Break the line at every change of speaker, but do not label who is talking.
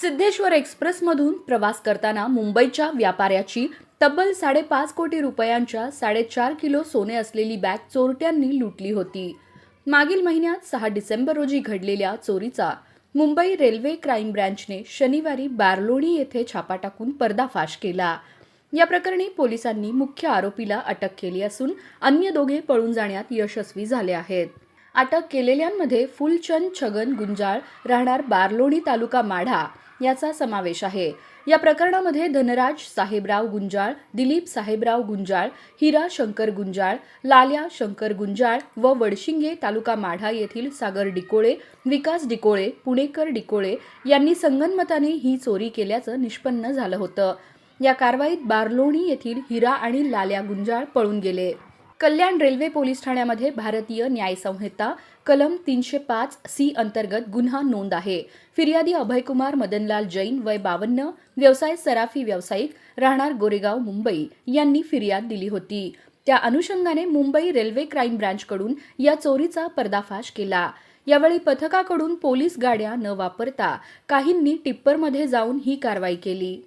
सिद्धेश्वर एक्सप्रेसमधून प्रवास करताना मुंबईच्या व्यापाऱ्याची तब्बल 5.5 कोटी रुपयांच्या 4.5 किलो सोने असलेली बॅग चोरट्यांनी लुटली होती. मागील महिन्यात 6 डिसेंबर रोजी घडलेल्या चोरीचा मुंबई रेल्वे क्राईम ब्रँचने शनिवारी बार्लोनी येथे छापा टाकून पर्दाफाश केला. या प्रकरणी पोलिसांनी मुख्य आरोपीला अटक केली असून अन्य दोघे पळून जाण्यात यशस्वी झाले आहेत. अटक केलेल्यांमध्ये फुलचंद छगन गुंजाळ राहणार बार्लोनी तालुका माढा याचा समावेश आहे. या प्रकरणामध्ये धनराज साहेबराव गुंजाळ, दिलीप साहेबराव गुंजाळ, हिरा शंकर गुंजाळ, लाल्या शंकर गुंजाळ व वडशिंगे तालुका माढा येथील सागर डिकोळे, विकास डिकोळे, पुणेकर डिकोळे यांनी संगनमताने ही चोरी केल्याचं निष्पन्न झालं होतं. या कारवाईत बार्लोनी येथील हिरा आणि लाल्या गुंजाळ पळून गेले. कल्याण रेल्वे पोलीस ठाण्यामध्ये भारतीय न्याय संहिता कलम 305 अंतर्गत गुन्हा नोंद आहे. फिर्यादी अभयकुमार मदनलाल जैन वय 52, व्यवसाय सराफी व्यावसायिक, राहणार गोरेगाव मुंबई यांनी फिर्याद दिली होती. त्या अनुषंगाने मुंबई रेल्वे क्राईम ब्रँचकडून या चोरीचा पर्दाफाश केला. यावेळी पथकाकडून पोलीस गाड्या न वापरता काहींनी टिप्परमध्ये जाऊन ही कारवाई केली.